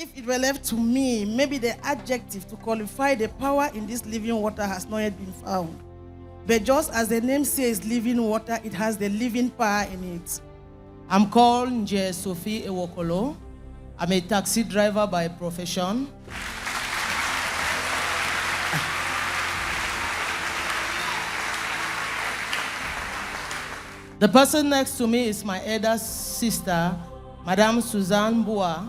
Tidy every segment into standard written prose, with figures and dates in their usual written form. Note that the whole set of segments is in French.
If it were left to me, maybe the adjective to qualify the power in this living water has not yet been found. But just as the name says living water, it has the living power in it. I'm called Nje Sophie Ewokolo. I'm a taxi driver by profession. The person next to me is my elder sister, Madame Suzanne Bois.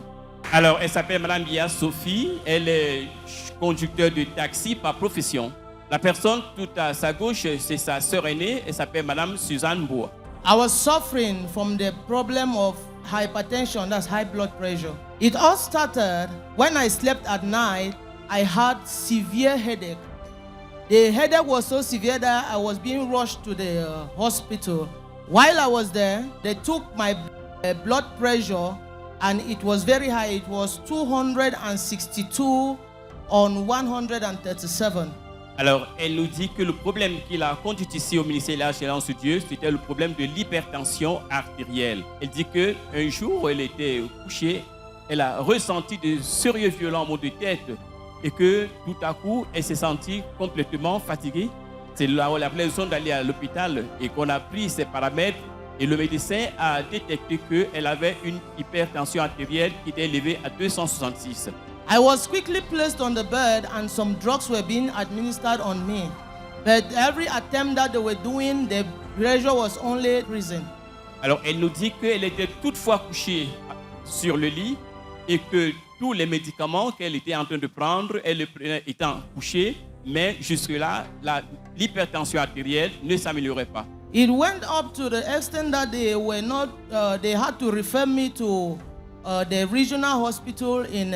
Alors, elle s'appelle Madame Bia Sophie. Elle est conducteur de taxi par profession. La personne tout à sa gauche, c'est sa sœur aînée. Elle s'appelle Madame Suzanne Bois. I was suffering from the problem of hypertension, that's high blood pressure. It all started when I slept at night. I had severe headache. The headache was so severe that I was being rushed to the hospital. While I was there, they took my blood pressure and it was very high. It was 262 on 137. Alors, elle nous dit que le problème qu'il a conduit ici au ministère de l'Excellence de Dieu, c'était le problème de l'hypertension artérielle. Elle dit qu'un jour, elle était couchée, elle a ressenti de sérieux violents maux de tête et que tout à coup, elle s'est sentie complètement fatiguée. C'est là où elle a besoin d'aller à l'hôpital et qu'on a pris ses paramètres et le médecin a détecté qu'elle avait une hypertension artérielle qui était élevée à 266. I was quickly placed on the bed and some drugs were being administered on me. But every attempt that they were doing, the pressure was only increasing. Alors, elle nous dit qu'elle était toutefois couchée sur le lit et que tous les médicaments qu'elle était en train de prendre, elle les prenait étant couchée, mais jusque-là, l'hypertension artérielle ne s'améliorait pas. It went up to the extent that they were not, they had to refer me to the regional hospital in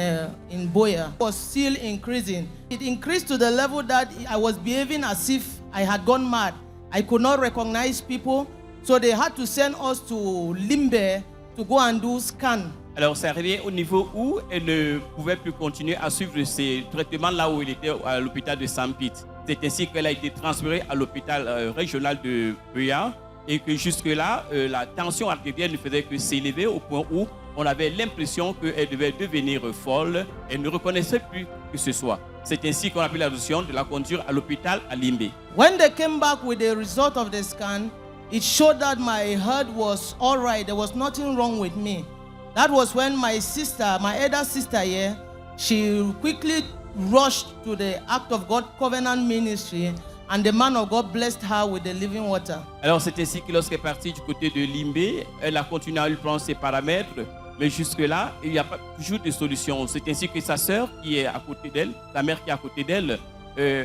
Boya. It was still increasing. It increased to the level that I was behaving as if I had gone mad. I could not recognize people, so they had to send us to Limbe to go and do scan. Alors, c'est arrivé au niveau où elle ne pouvait plus continuer à suivre ses traitements là où elle était à l'hôpital de Saint-Pete. C'est ainsi qu'elle a été transférée à l'hôpital régional de Boya et que jusque-là, la tension artérielle ne faisait que s'élever au point où on avait l'impression qu'elle devait devenir folle. Elle ne reconnaissait plus que ce soit. C'est ainsi qu'on a pris la décision de la conduire à l'hôpital à Limbe. When they came back with the result of the scan, it showed that my heart was all right. There was nothing wrong with me. That was when my sister, my elder sister here, she quickly rushed to the Act of God Covenant Ministry and the man of God blessed her with the living water. Alors c'est ainsi que lorsqu'elle est partie du côté de Limbe, elle a continué à lui prendre ses paramètres, mais jusque-là, il n'y a pas toujours de solution. C'est ainsi que sa sœur qui est à côté d'elle, sa mère qui est à côté d'elle,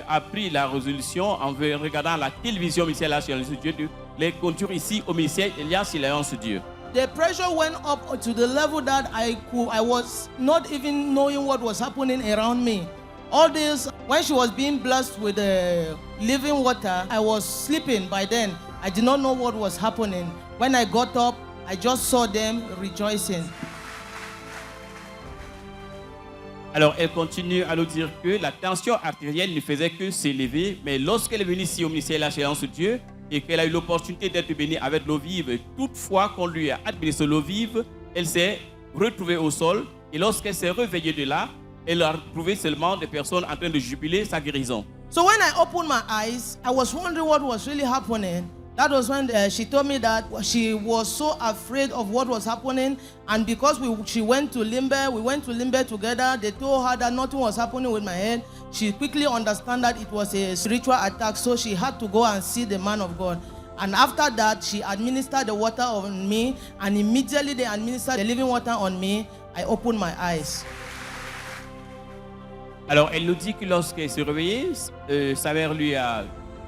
a pris la résolution en regardant la télévision ministère de l'Alliance de Dieu de les conduire ici au ministère de l'Alliance de Dieu. The pressure went up to the level that I was not even knowing what was happening around me. All this, when she was being blessed with the living water, I was sleeping by then. I did not know what was happening. When I got up, I just saw them rejoicing. Alors, elle continue à nous dire que la tension artérielle ne faisait que s'élever, mais lorsqu'elle est venue ici au ministère de l'Alliance de Dieu et qu'elle a eu l'opportunité d'être bénie avec l'eau vive, toutefois qu'on lui a administré l'eau vive, elle s'est retrouvée au sol et lorsqu'elle s'est réveillée de là, elle a trouvé seulement des personnes en train de jubiler sa guérison. So when I opened my eyes, I was wondering what was really happening. That was when she told me that she was so afraid of what was happening, and because she went to Limbe, we went to Limbe together. They told her that nothing was happening with my head. She quickly understood that it was a spiritual attack, so she had to go and see the man of God. And after that, she administered the water on me, and immediately they administered the living water on me. I opened my eyes. Alors, elle nous dit que lorsqu'elle s'est réveillée, sa mère lui a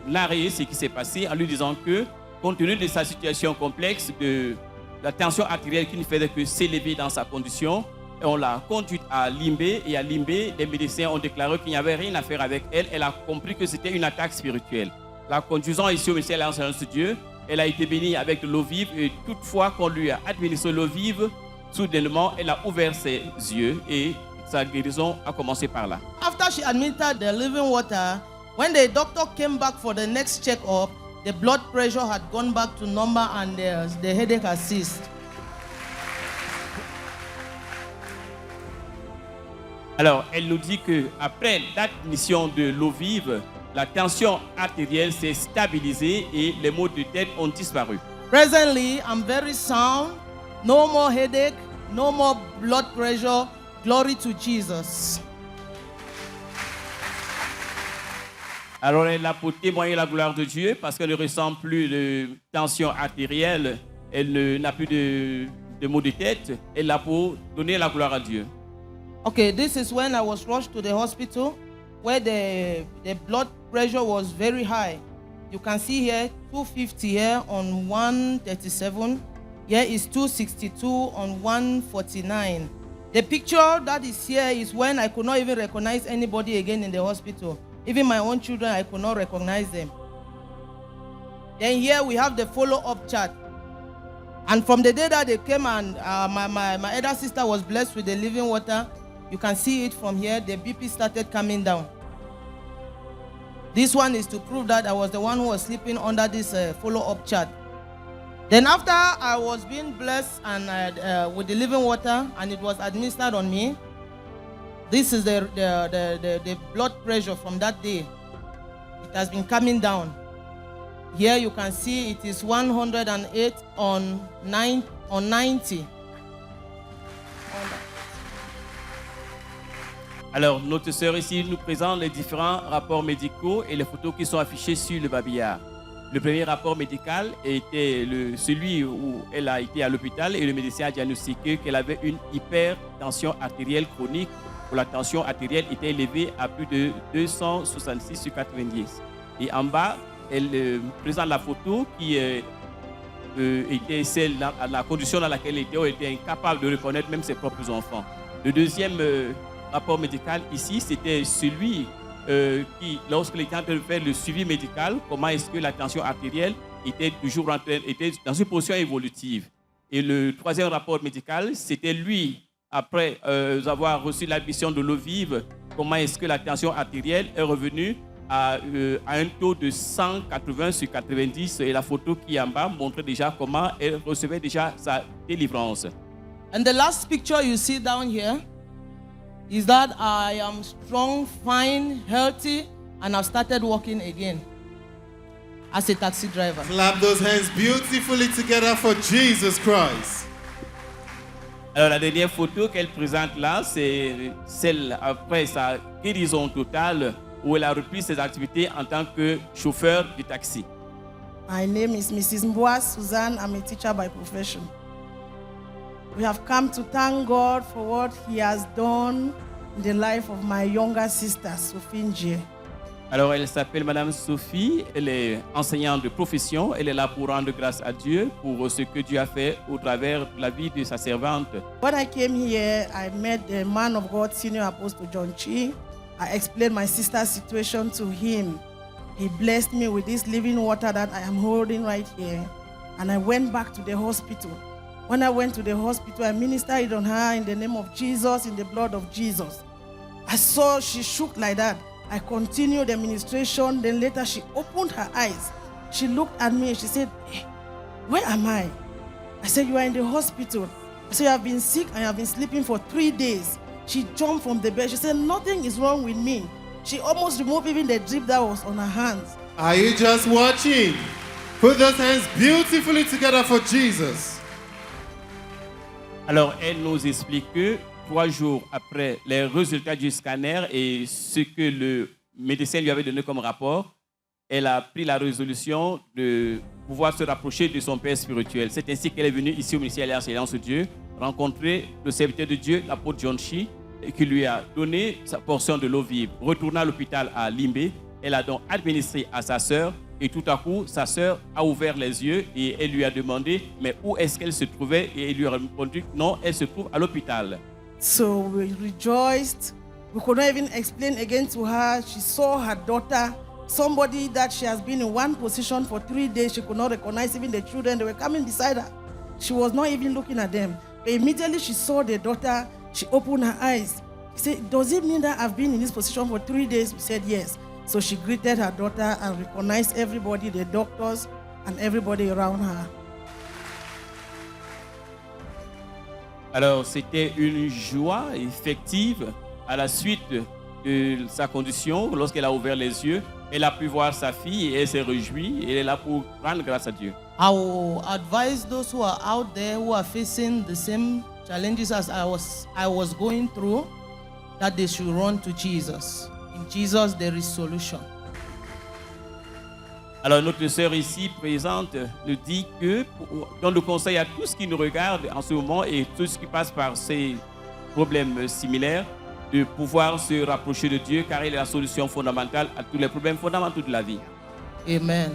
narré ce qui s'est passé en lui disant que, compte tenu de sa situation complexe, de la tension artérielle qui ne faisait que s'élever dans sa condition, on l'a conduite à Limbe et à Limbe, les médecins ont déclaré qu'il n'y avait rien à faire avec elle. Elle a compris que c'était une attaque spirituelle. La conduisant ici au ministère de l'Alliance de Dieu, elle a été bénie avec de l'eau vive et toutefois qu'on lui a administré l'eau vive, soudainement, elle a ouvert ses yeux et sa guérison a commencé par là. After she administered the living water, when the doctor came back for the next check-up, the blood pressure had gone back to normal and the headache had ceased. Alors, elle nous dit qu'après l'admission de l'eau vive, la tension artérielle s'est stabilisée et les maux de tête ont disparu. Presently, I'm very sound. No more headache, no more blood pressure. Glory to Jesus. Alors, elle a pour témoigner la gloire de Dieu parce qu'elle ne ressent plus de tension artérielle, n'a plus de maux de tête. Elle a pour donner la gloire à Dieu. Okay, this is when I was rushed to the hospital where the blood pressure was very high. You can see here 250 here on 137. Here is 262 on 149. The picture that is here is when I could not even recognize anybody again in the hospital. Even my own children, I could not recognize them. Then here we have the follow-up chart. And from the day that they came and my elder sister was blessed with the living water, you can see it from here, the BP started coming down. This one is to prove that I was the one who was sleeping under this follow-up chart. Then after I was being blessed and with the living water and it was administered on me, this is the blood pressure from that day. It has been coming down. Here you can see it is 108 on 90. Alors, notre sœur ici nous présente les différents rapports médicaux et les photos qui sont affichées sur le babillard. Le premier rapport médical était celui où elle a été à l'hôpital et le médecin a diagnostiqué qu'elle avait une hypertension artérielle chronique où la tension artérielle était élevée à plus de 266 sur 90. Et en bas, elle présente la photo qui était celle, la condition dans laquelle elle était incapable de reconnaître même ses propres enfants. Le deuxième rapport médical ici, c'était celui qui, lorsqu'il était en train de faire le suivi médical, comment est-ce que la tension artérielle était toujours était dans une position évolutive. Et le troisième rapport médical, c'était lui, après avoir reçu l'admission de l'eau vive, comment est-ce que la tension artérielle est revenue à un taux de 180 sur 90. Et la photo qui est en bas montrait déjà comment elle recevait déjà sa délivrance. And the last picture you see down here is that I am strong, fine, healthy, and I've started working again as a taxi driver. Clap those hands beautifully together for Jesus Christ. Alors la dernière photo qu'elle présente là, c'est celle après sa guérison totale où elle a repris ses activités en tant que chauffeur de taxi. My name is Mrs. Mboas Suzanne. I'm a teacher by profession. We have come to thank God for what He has done in the life of my younger sister, Sophie Njie. Alors elle s'appelle Madame Sophie, elle est enseignante de profession, elle est là pour rendre grâce à Dieu pour ce que Dieu a fait au travers de la vie de sa servante. When I came here, I met the man of God, Senior Apostle John Chi. I explained my sister's situation to him. He blessed me with this living water that I am holding right here. And I went back to the hospital. When I went to the hospital, I ministered on her in the name of Jesus, in the blood of Jesus. I saw she shook like that. I continued the ministration. Then later she opened her eyes. She looked at me and she said, "Hey, where am I?" I said, "You are in the hospital." I said, "You have been sick and you have been sleeping for 3 days." She jumped from the bed. She said, "Nothing is wrong with me." She almost removed even the drip that was on her hands. Are you just watching? Put those hands beautifully together for Jesus. Alors elle nous explique que 3 jours après les résultats du scanner et ce que le médecin lui avait donné comme rapport, elle a pris la résolution de pouvoir se rapprocher de son père spirituel. C'est ainsi qu'elle est venue ici au ministère de l'Alliance de Dieu, rencontrer le serviteur de Dieu, l'apôtre John Chi, qui lui a donné sa portion de l'eau vive. Retournant à l'hôpital à Limbé, elle a donc administré à sa sœur et tout à coup, sa sœur a ouvert les yeux et elle lui a demandé mais où est-ce qu'elle se trouvait et il lui a répondu non, elle se trouve à l'hôpital. So we rejoiced. We could not even explain again to her. She saw her daughter, somebody that she has been in one position for 3 days. She could not recognize even the children. They were coming beside her. She was not even looking at them. But immediately she saw the daughter. She opened her eyes. She said, "Does it mean that I've been in this position for 3 days?" We said, "Yes." So she greeted her daughter and recognized everybody, the doctors and everybody around her. Alors, c'était une joie effective à la suite de sa condition, lorsqu'elle a ouvert les yeux, elle a pu voir sa fille et elle s'est réjouie et elle est là pour rendre grâce à Dieu. I will advise those who are out there who are facing the same challenges as I was going through, that they should run to Jesus. In Jesus there is solution. Alors notre sœur ici présente nous dit que, dans le conseil à tous qui nous regardent en ce moment et tous qui passent par ces problèmes similaires, de pouvoir se rapprocher de Dieu car il est la solution fondamentale à tous les problèmes fondamentaux de la vie. Amen.